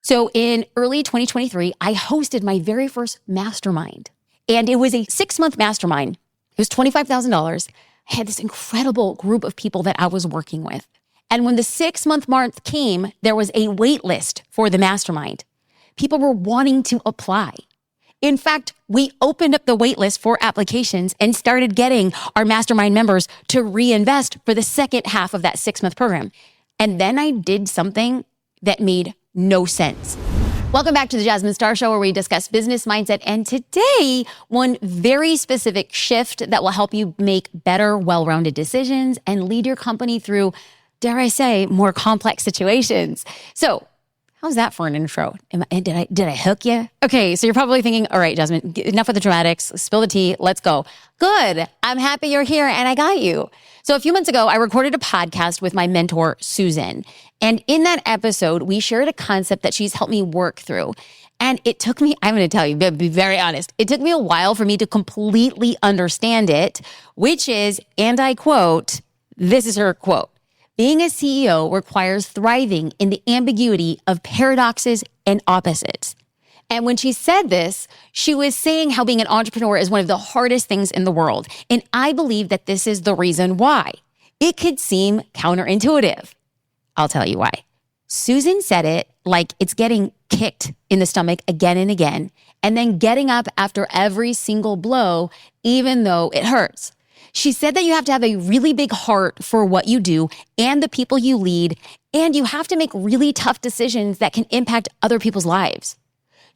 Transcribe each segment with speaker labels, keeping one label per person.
Speaker 1: So in early 2023, I hosted my very first mastermind. And it was a 6-month mastermind. It was $25,000. I had this incredible group of people that I was working with. And when the 6-month mark came, there was a wait list for the mastermind. People were wanting to apply. In fact, we opened up the wait list for applications and started getting our mastermind members to reinvest for the second half of that 6-month program. And then I did something that made no sense. Welcome back to the Jasmine Star Show, where we discuss business mindset. And today, one very specific shift that will help you make better, well-rounded decisions and lead your company through, dare I say, more complex situations. So how's that for an intro? Did I hook you? Okay, so you're probably thinking, all right, Jasmine, enough of the dramatics, spill the tea, let's go. Good, I'm happy you're here and I got you. So a few months ago, I recorded a podcast with my mentor, Susan. And in that episode, we shared a concept that she's helped me work through. And it took me, I'm going to tell you, be very honest, it took me a while for me to completely understand it, which is, and I quote, this is her quote, "Being a CEO requires thriving in the ambiguity of paradoxes and opposites." And when she said this, she was saying how being an entrepreneur is one of the hardest things in the world. And I believe that this is the reason why. It could seem counterintuitive. I'll tell you why. Susan said it like it's getting kicked in the stomach again and again, and then getting up after every single blow, even though it hurts. She said that you have to have a really big heart for what you do and the people you lead, and you have to make really tough decisions that can impact other people's lives.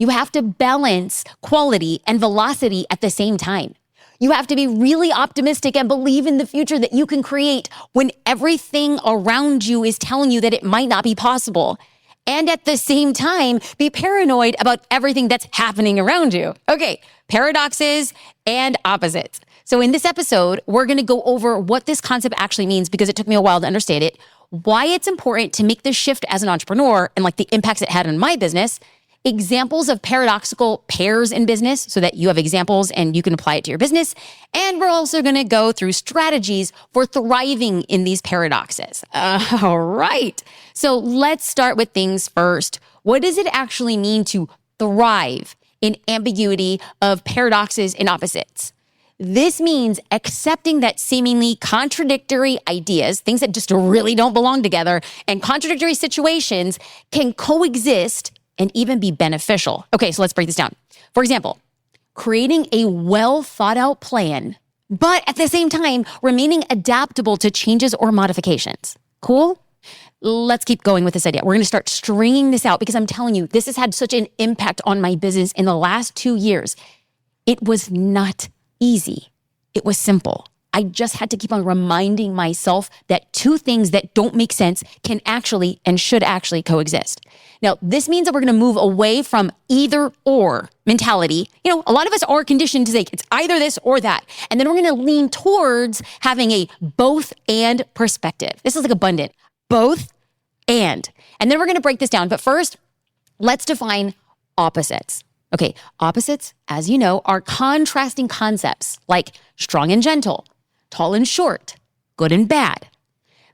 Speaker 1: You have to balance quality and velocity at the same time. You have to be really optimistic and believe in the future that you can create when everything around you is telling you that it might not be possible. And at the same time, be paranoid about everything that's happening around you. Okay, paradoxes and opposites. So in this episode, we're going to go over what this concept actually means, because it took me a while to understand it, why it's important to make this shift as an entrepreneur and like the impacts it had on my business, examples of paradoxical pairs in business so that you have examples and you can apply it to your business. And we're also going to go through strategies for thriving in these paradoxes. All right. So let's start with things first. What does it actually mean to thrive in ambiguity of paradoxes and opposites? This means accepting that seemingly contradictory ideas, things that just really don't belong together, and contradictory situations can coexist and even be beneficial. Okay, so let's break this down. For example, creating a well thought out plan, but at the same time, remaining adaptable to changes or modifications. Cool? Let's keep going with this idea. We're going to start stringing this out because I'm telling you, this has had such an impact on my business in the last 2 years. It was not easy. It was simple. I just had to keep on reminding myself that two things that don't make sense can actually and should actually coexist. Now, this means that we're going to move away from either or mentality. You know, a lot of us are conditioned to say it's either this or that. And then we're going to lean towards having a both and perspective. This is like abundant. Both and. And then we're going to break this down. But first, let's define opposites. Okay, opposites, as you know, are contrasting concepts like strong and gentle, tall and short, good and bad.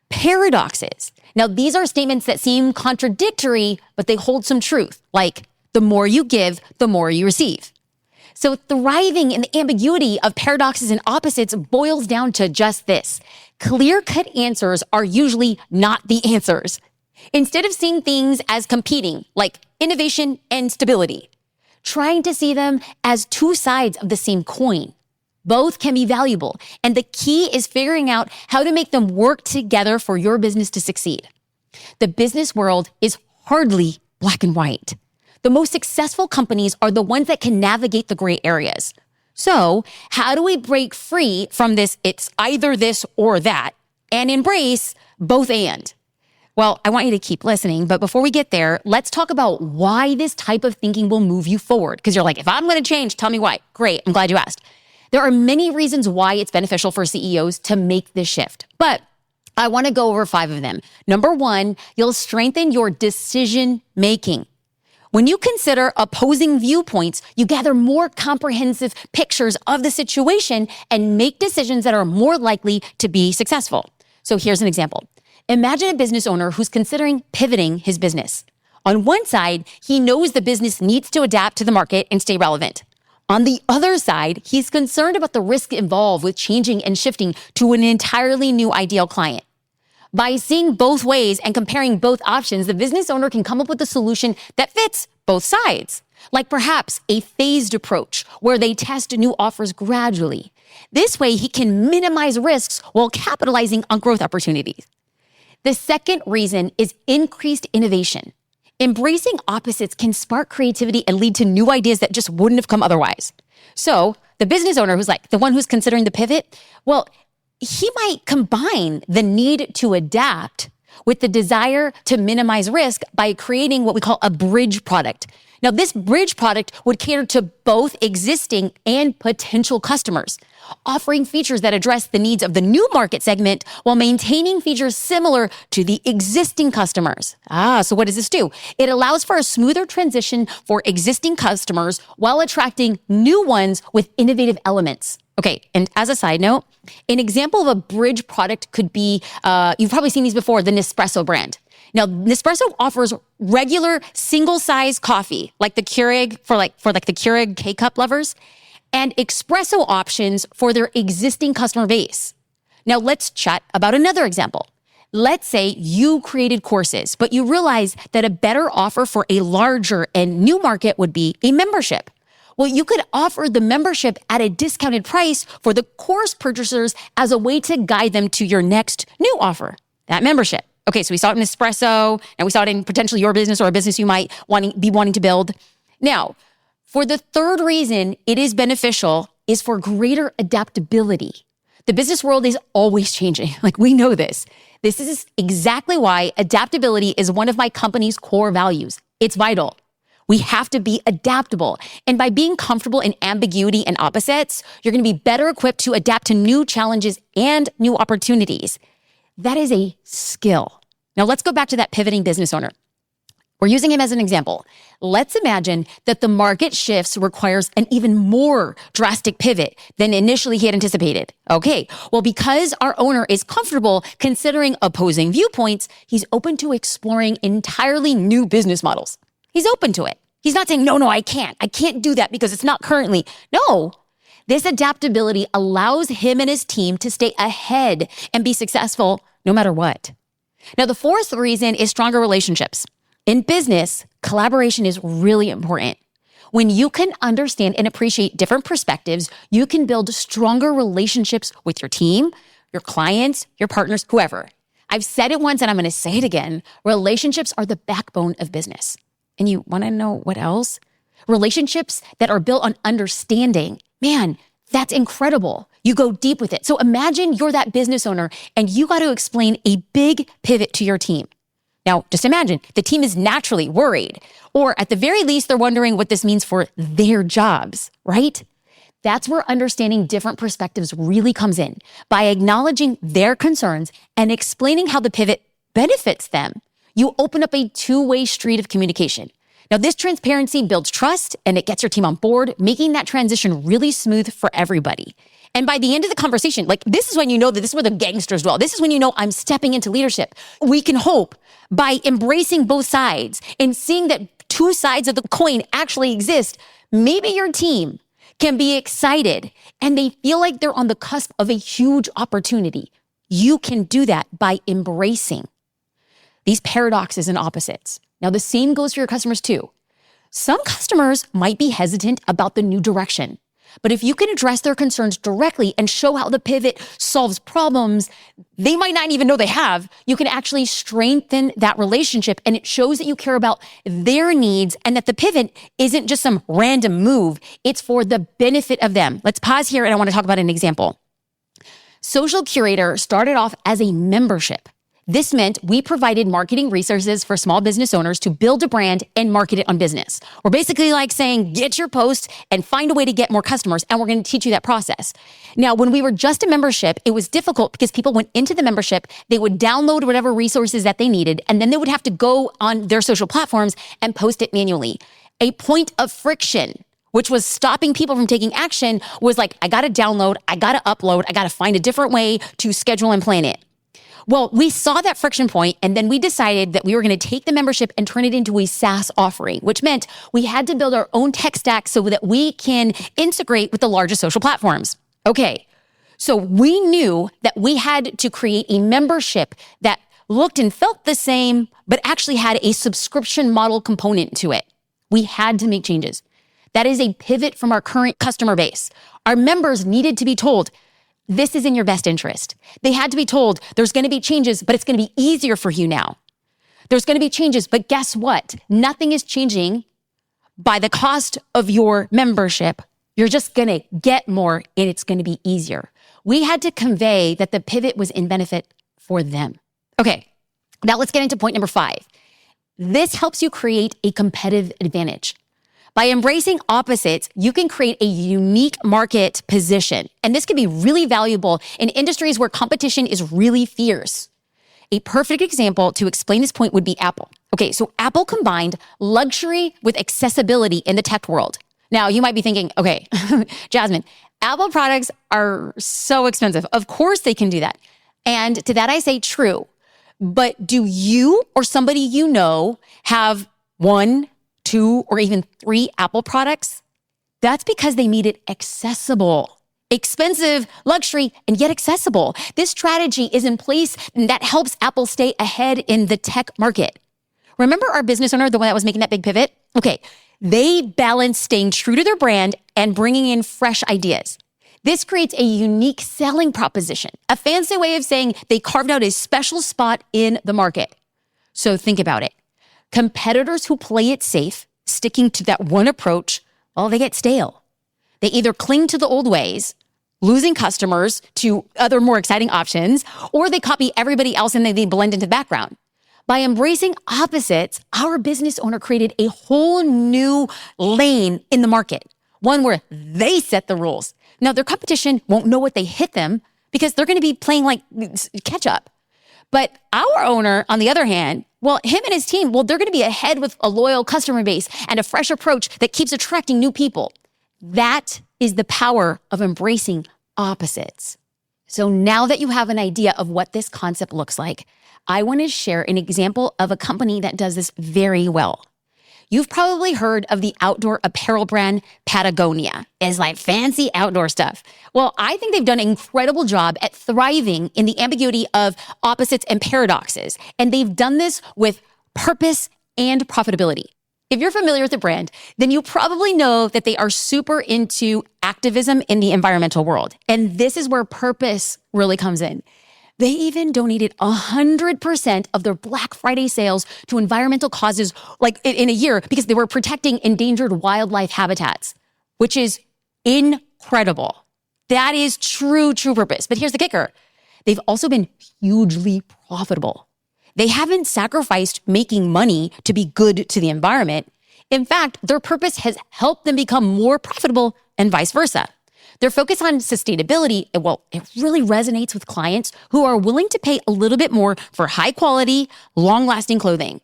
Speaker 1: Paradoxes. Now, these are statements that seem contradictory, but they hold some truth, like the more you give, the more you receive. So thriving in the ambiguity of paradoxes and opposites boils down to just this. Clear-cut answers are usually not the answers. Instead of seeing things as competing, like innovation and stability, trying to see them as two sides of the same coin. Both can be valuable, and the key is figuring out how to make them work together for your business to succeed. The business world is hardly black and white. The most successful companies are the ones that can navigate the gray areas. So, how do we break free from this it's either this or that and embrace both and? Well, I want you to keep listening, but before we get there, let's talk about why this type of thinking will move you forward. Because you're like, if I'm going to change, tell me why. Great, I'm glad you asked. There are many reasons why it's beneficial for CEOs to make this shift, but I want to go over 5 of them. Number 1, you'll strengthen your decision making. When you consider opposing viewpoints, you gather more comprehensive pictures of the situation and make decisions that are more likely to be successful. So here's an example. Imagine a business owner who's considering pivoting his business. On one side, he knows the business needs to adapt to the market and stay relevant. On the other side, he's concerned about the risk involved with changing and shifting to an entirely new ideal client. By seeing both ways and comparing both options, the business owner can come up with a solution that fits both sides, like perhaps a phased approach where they test new offers gradually. This way, he can minimize risks while capitalizing on growth opportunities. The second reason is increased innovation. Embracing opposites can spark creativity and lead to new ideas that just wouldn't have come otherwise. So the business owner who's like the one who's considering the pivot, well, he might combine the need to adapt with the desire to minimize risk by creating what we call a bridge product. Now, this bridge product would cater to both existing and potential customers, offering features that address the needs of the new market segment while maintaining features similar to the existing customers. So what does this do? It allows for a smoother transition for existing customers while attracting new ones with innovative elements. Okay, and as a side note, an example of a bridge product could be, you've probably seen these before, the Nespresso brand. Now, Nespresso offers regular single-size coffee, like the Keurig for the Keurig K-cup lovers, and espresso options for their existing customer base. Now, let's chat about another example. Let's say you created courses, but you realize that a better offer for a larger and new market would be a membership. Well, you could offer the membership at a discounted price for the course purchasers as a way to guide them to your next new offer, that membership. Okay, so we saw it in Espresso, and we saw it in potentially your business or a business you might be wanting to build. Now, for the third reason it is beneficial is for greater adaptability. The business world is always changing. Like, we know this. This is exactly why adaptability is one of my company's core values. It's vital. We have to be adaptable. And by being comfortable in ambiguity and opposites, you're going to be better equipped to adapt to new challenges and new opportunities. That is a skill. Now let's go back to that pivoting business owner. We're using him as an example. Let's imagine that the market shifts requires an even more drastic pivot than initially he had anticipated. Okay, well, because our owner is comfortable considering opposing viewpoints, he's open to exploring entirely new business models. He's open to it. He's not saying, no, I can't do that because it's not currently. No. This adaptability allows him and his team to stay ahead and be successful no matter what. Now, the fourth reason is stronger relationships. In business, collaboration is really important. When you can understand and appreciate different perspectives, you can build stronger relationships with your team, your clients, your partners, whoever. I've said it once and I'm going to say it again. Relationships are the backbone of business. And you want to know what else? Relationships that are built on understanding. Man, that's incredible. You go deep with it. So imagine you're that business owner and you got to explain a big pivot to your team. Now, just imagine the team is naturally worried, or at the very least, they're wondering what this means for their jobs, right? That's where understanding different perspectives really comes in. By acknowledging their concerns and explaining how the pivot benefits them, you open up a two-way street of communication. Now, this transparency builds trust and it gets your team on board, making that transition really smooth for everybody. And by the end of the conversation, this is when you know that this is where the gangsters dwell. This is when you know I'm stepping into leadership. We can hope by embracing both sides and seeing that two sides of the coin actually exist, maybe your team can be excited and they feel like they're on the cusp of a huge opportunity. You can do that by embracing these paradoxes and opposites. Now, the same goes for your customers too. Some customers might be hesitant about the new direction, but if you can address their concerns directly and show how the pivot solves problems they might not even know they have, you can actually strengthen that relationship, and it shows that you care about their needs and that the pivot isn't just some random move. It's for the benefit of them. Let's pause here and I want to talk about an example. Social Curator started off as a membership. This meant we provided marketing resources for small business owners to build a brand and market it on business. We're basically like saying, get your post and find a way to get more customers, and we're going to teach you that process. Now, when we were just a membership, it was difficult because people went into the membership, they would download whatever resources that they needed, and then they would have to go on their social platforms and post it manually. A point of friction, which was stopping people from taking action, was like, I got to download, I got to upload, I got to find a different way to schedule and plan it. Well, we saw that friction point, and then we decided that we were going to take the membership and turn it into a SaaS offering, which meant we had to build our own tech stack so that we can integrate with the largest social platforms. Okay, so we knew that we had to create a membership that looked and felt the same, but actually had a subscription model component to it. We had to make changes. That is a pivot from our current customer base. Our members needed to be told, this is in your best interest. They had to be told there's going to be changes, but it's going to be easier for you now. There's going to be changes, but guess what? Nothing is changing by the cost of your membership. You're just going to get more and it's going to be easier. We had to convey that the pivot was in benefit for them. Okay, now let's get into point number 5. This helps you create a competitive advantage. By embracing opposites, you can create a unique market position. And this can be really valuable in industries where competition is really fierce. A perfect example to explain this point would be Apple. Okay, so Apple combined luxury with accessibility in the tech world. Now, you might be thinking, okay, Jasmine, Apple products are so expensive. Of course they can do that. And to that I say true. But do you or somebody you know have 1, 2, or even 3 Apple products? That's because they made it accessible. Expensive, luxury, and yet accessible. This strategy is in place and that helps Apple stay ahead in the tech market. Remember our business owner, the one that was making that big pivot? Okay, they balance staying true to their brand and bringing in fresh ideas. This creates a unique selling proposition, a fancy way of saying they carved out a special spot in the market. So think about it. Competitors who play it safe, sticking to that one approach, well, they get stale. They either cling to the old ways, losing customers to other more exciting options, or they copy everybody else and they blend into the background. By embracing opposites, our business owner created a whole new lane in the market, one where they set the rules. Now, their competition won't know what they hit them because they're going to be playing like catch up. But our owner, on the other hand, well, him and his team, well, they're going to be ahead with a loyal customer base and a fresh approach that keeps attracting new people. That is the power of embracing opposites. So now that you have an idea of what this concept looks like, I want to share an example of a company that does this very well. You've probably heard of the outdoor apparel brand Patagonia. It's like fancy outdoor stuff. Well, I think they've done an incredible job at thriving in the ambiguity of opposites and paradoxes. And they've done this with purpose and profitability. If you're familiar with the brand, then you probably know that they are super into activism in the environmental world. And this is where purpose really comes in. They even donated 100% of their Black Friday sales to environmental causes like in a year because they were protecting endangered wildlife habitats, which is incredible. That is true purpose. But here's the kicker. They've also been hugely profitable. They haven't sacrificed making money to be good to the environment. In fact, their purpose has helped them become more profitable and vice versa. Their focus on sustainability, well, it really resonates with clients who are willing to pay a little bit more for high quality, long-lasting clothing.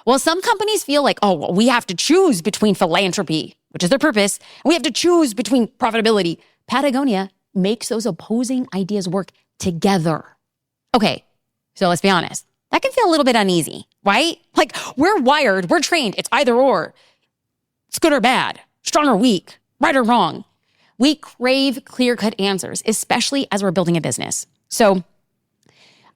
Speaker 1: Well, some companies feel like, oh, well, we have to choose between philanthropy, which is their purpose, and we have to choose between profitability. Patagonia makes those opposing ideas work together. Okay, so let's be honest. That can feel a little bit uneasy, right? Like we're wired, we're trained. It's either or. It's good or bad, strong or weak, right or wrong. We crave clear-cut answers, especially as we're building a business. So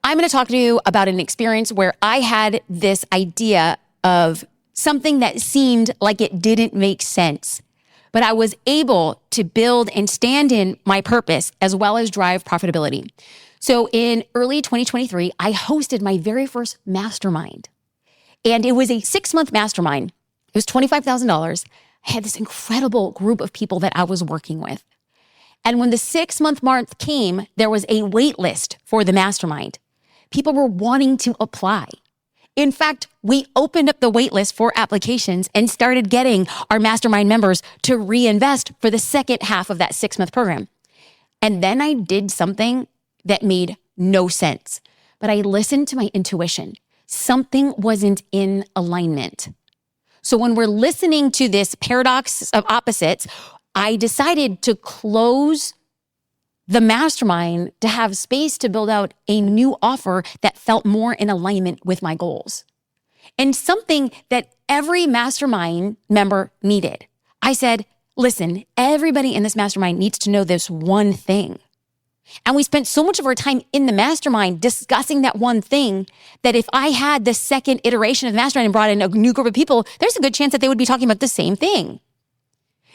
Speaker 1: I'm going to talk to you about an experience where I had this idea of something that seemed like it didn't make sense, but I was able to build and stand in my purpose as well as drive profitability. So in early 2023, I hosted my very first mastermind, and it was a 6-month mastermind. It was $25,000. I had this incredible group of people that I was working with. And when the 6-month mark came, there was a wait list for the mastermind. People were wanting to apply. In fact, we opened up the wait list for applications and started getting our mastermind members to reinvest for the second half of that 6-month program. And then I did something that made no sense, but I listened to my intuition. Something wasn't in alignment. So when we're listening to this paradox of opposites, I decided to close the mastermind to have space to build out a new offer that felt more in alignment with my goals. And something that every mastermind member needed. I said, listen, everybody in this mastermind needs to know this one thing. And we spent so much of our time in the mastermind discussing that one thing that if I had the second iteration of the mastermind and brought in a new group of people, there's a good chance that they would be talking about the same thing.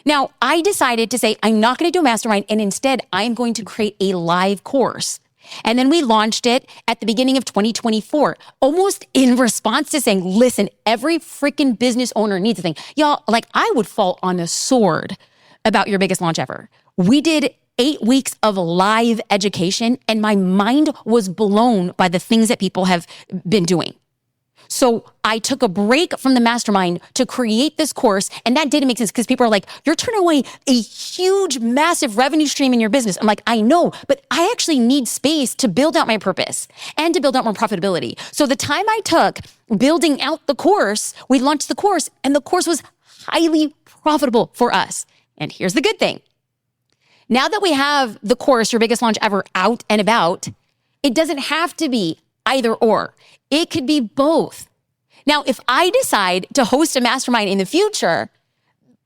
Speaker 1: Now, I decided to say, I'm not going to do a mastermind, and instead I'm going to create a live course. And then we launched it at the beginning of 2024, almost in response to saying, listen, every freaking business owner needs a thing. Y'all, like I would fall on a sword about your biggest launch ever. We did 8 weeks of live education, and my mind was blown by the things that people have been doing. So I took a break from the mastermind to create this course, and that didn't make sense because people are like, you're turning away a huge, massive revenue stream in your business. I'm like, I know, but I actually need space to build out my purpose and to build out more profitability. So the time I took building out the course, we launched the course, and the course was highly profitable for us. And here's the good thing. Now that we have the course, Your Biggest Launch Ever, out and about, it doesn't have to be either or. It could be both. Now, if I decide to host a mastermind in the future,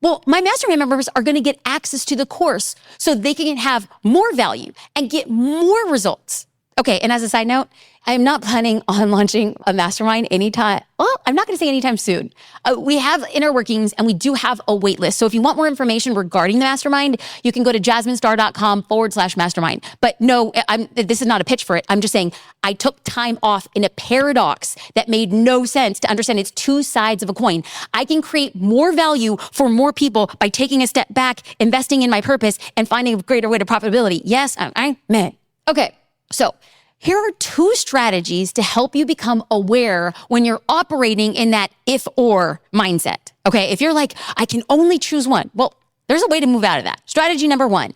Speaker 1: well, my mastermind members are going to get access to the course so they can have more value and get more results. Okay, and as a side note, I'm not planning on launching a mastermind anytime. Well, I'm not going to say anytime soon. We have inner workings and we do have a wait list. So if you want more information regarding the mastermind, you can go to jasminestar.com/mastermind. But no, this is not a pitch for it. I'm just saying I took time off in a paradox that made no sense to understand it's two sides of a coin. I can create more value for more people by taking a step back, investing in my purpose, and finding a greater way to profitability. Yes, I meant. Okay, so here are 2 strategies to help you become aware when you're operating in that if-or mindset. Okay, if you're like, I can only choose one, well, there's a way to move out of that. Strategy number 1,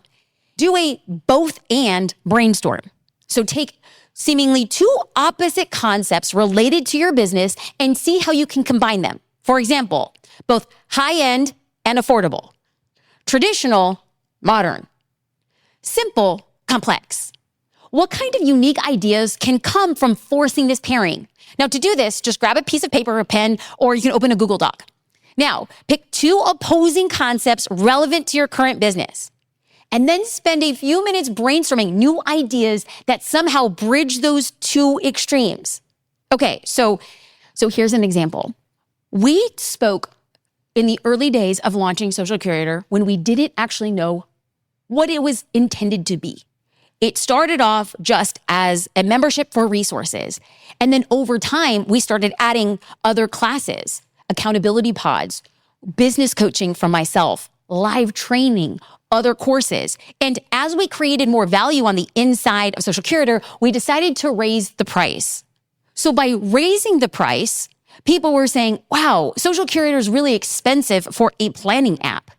Speaker 1: do a both and brainstorm. So take seemingly 2 opposite concepts related to your business and see how you can combine them. For example, both high-end and affordable, traditional, modern, simple, complex. What kind of unique ideas can come from forcing this pairing? Now, to do this, just grab a piece of paper or a pen, or you can open a Google Doc. Now, pick 2 opposing concepts relevant to your current business, and then spend a few minutes brainstorming new ideas that somehow bridge those 2 extremes. Okay, so here's an example. We spoke in the early days of launching Social Curator when we didn't actually know what it was intended to be. It started off just as a membership for resources. And then over time, we started adding other classes, accountability pods, business coaching from myself, live training, other courses. And as we created more value on the inside of Social Curator, we decided to raise the price. So by raising the price, people were saying, wow, Social Curator is really expensive for a planning app.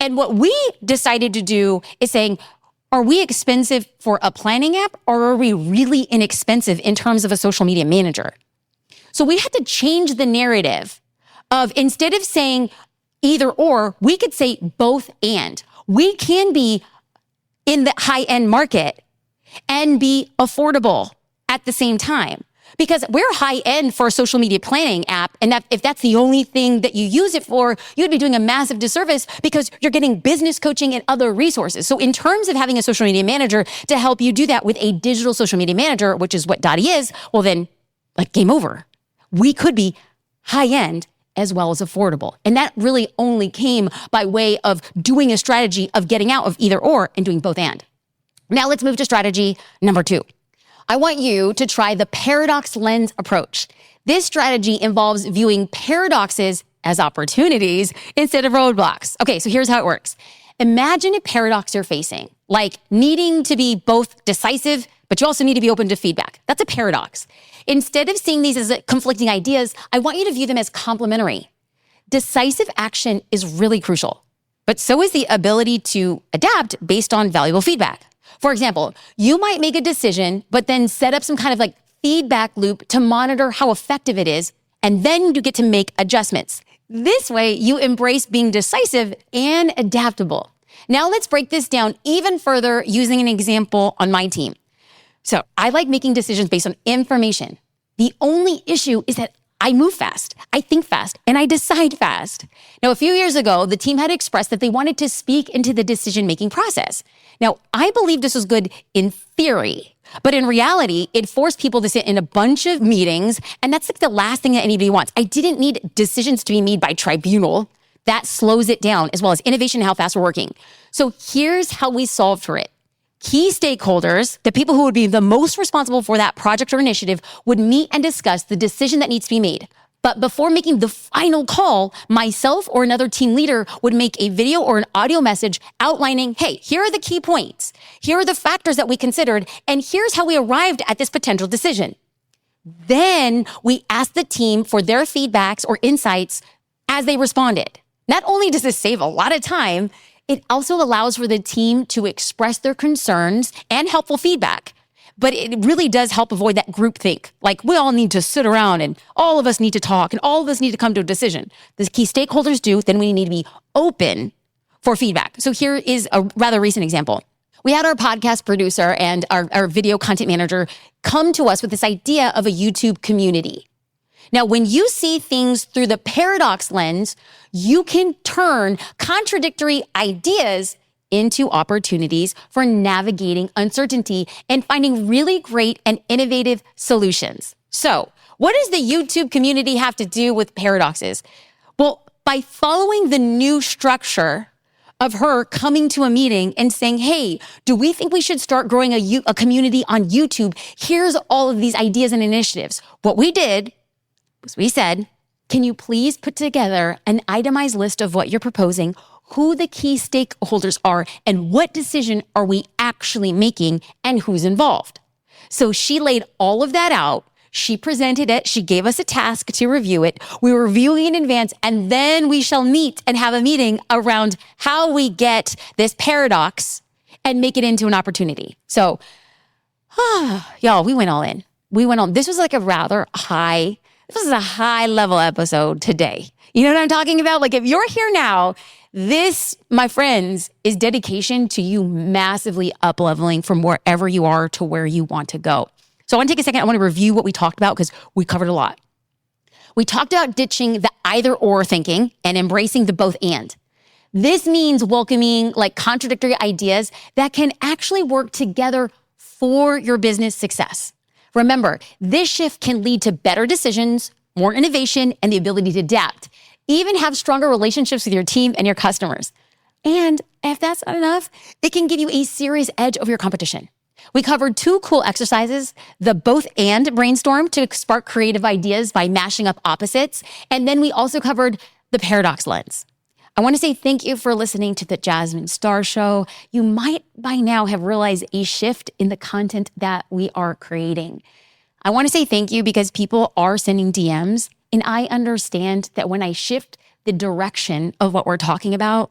Speaker 1: And what we decided to do is saying, are we expensive for a planning app, or are we really inexpensive in terms of a social media manager? So we had to change the narrative of, instead of saying either or, we could say both and. We can be in the high-end market and be affordable at the same time. Because we're high-end for a social media planning app, and if that's the only thing that you use it for, you'd be doing a massive disservice because you're getting business coaching and other resources. So in terms of having a social media manager to help you do that with a digital social media manager, which is what Dottie is, well then, like, game over. We could be high-end as well as affordable. And that really only came by way of doing a strategy of getting out of either or and doing both and. Now let's move to strategy number 2. I want you to try the paradox lens approach. This strategy involves viewing paradoxes as opportunities instead of roadblocks. Okay, so here's how it works. Imagine a paradox you're facing, like needing to be both decisive, but you also need to be open to feedback. That's a paradox. Instead of seeing these as conflicting ideas, I want you to view them as complementary. Decisive action is really crucial, but so is the ability to adapt based on valuable feedback. For example, you might make a decision, but then set up some kind of like feedback loop to monitor how effective it is, and then you get to make adjustments. This way, you embrace being decisive and adaptable. Now let's break this down even further using an example on my team. So I like making decisions based on information. The only issue is that I move fast, I think fast, and I decide fast. Now, a few years ago, the team had expressed that they wanted to speak into the decision-making process. Now, I believe this was good in theory, but in reality, it forced people to sit in a bunch of meetings, and that's like the last thing that anybody wants. I didn't need decisions to be made by tribunal. That slows it down, as well as innovation and how fast we're working. So here's how we solved for it. Key stakeholders, the people who would be the most responsible for that project or initiative, would meet and discuss the decision that needs to be made. But before making the final call, myself or another team leader would make a video or an audio message outlining, hey, here are the key points. Here are the factors that we considered, and here's how we arrived at this potential decision. Then we asked the team for their feedbacks or insights as they responded. Not only does this save a lot of time, it also allows for the team to express their concerns and helpful feedback. But it really does help avoid that groupthink. Like, we all need to sit around and all of us need to talk and all of us need to come to a decision. The key stakeholders do, then we need to be open for feedback. So here is a rather recent example. We had our podcast producer and our video content manager come to us with this idea of a YouTube community. Now, when you see things through the paradox lens, you can turn contradictory ideas into opportunities for navigating uncertainty and finding really great and innovative solutions. So, what does the YouTube community have to do with paradoxes? Well, by following the new structure of her coming to a meeting and saying, hey, do we think we should start growing a community on YouTube? Here's all of these ideas and initiatives. What we did was we said, can you please put together an itemized list of what you're proposing, who the key stakeholders are, and what decision are we actually making and who's involved? So she laid all of that out. She presented it. She gave us a task to review it. We were reviewing it in advance, and then we shall meet and have a meeting around how we get this paradox and make it into an opportunity. So, y'all, we went all in. This was like a high level episode today. You know what I'm talking about? Like, if you're here now, this, my friends, is dedication to you massively up-leveling from wherever you are to where you want to go. So I want to take a second. I want to review what we talked about because we covered a lot. We talked about ditching the either or thinking and embracing the both and. This means welcoming like contradictory ideas that can actually work together for your business success. Remember, this shift can lead to better decisions, more innovation, and the ability to adapt. Even have stronger relationships with your team and your customers. And if that's not enough, it can give you a serious edge over your competition. We covered 2 cool exercises, the both and brainstorm to spark creative ideas by mashing up opposites. And then we also covered the paradox lens. I want to say thank you for listening to the Jasmine Star Show. You might by now have realized a shift in the content that we are creating. I want to say thank you because people are sending DMs, and I understand that when I shift the direction of what we're talking about,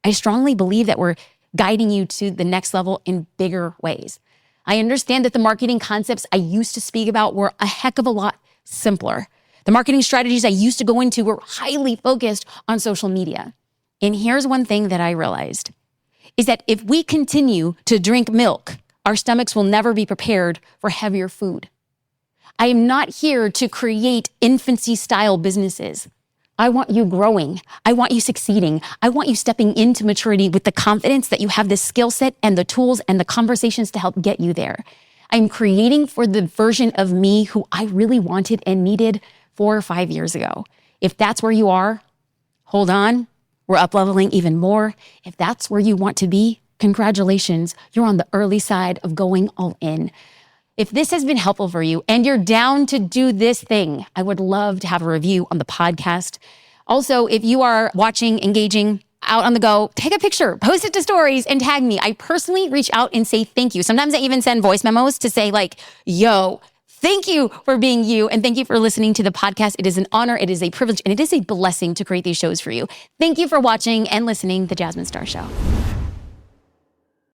Speaker 1: I strongly believe that we're guiding you to the next level in bigger ways. I understand that the marketing concepts I used to speak about were a heck of a lot simpler. The marketing strategies I used to go into were highly focused on social media. And here's one thing that I realized, is that if we continue to drink milk, our stomachs will never be prepared for heavier food. I am not here to create infancy-style businesses. I want you growing. I want you succeeding. I want you stepping into maturity with the confidence that you have the skill set and the tools and the conversations to help get you there. I'm creating for the version of me who I really wanted and needed 4 or 5 years ago. If that's where you are, hold on. We're up-leveling even more. If that's where you want to be, congratulations. You're on the early side of going all in. If this has been helpful for you and you're down to do this thing, I would love to have a review on the podcast. Also, if you are watching, engaging, out on the go, take a picture, post it to stories, and tag me. I personally reach out and say thank you. Sometimes I even send voice memos to say like, yo, thank you for being you, and thank you for listening to the podcast. It is an honor, it is a privilege, and it is a blessing to create these shows for you. Thank you for watching and listening to The Jasmine Star Show.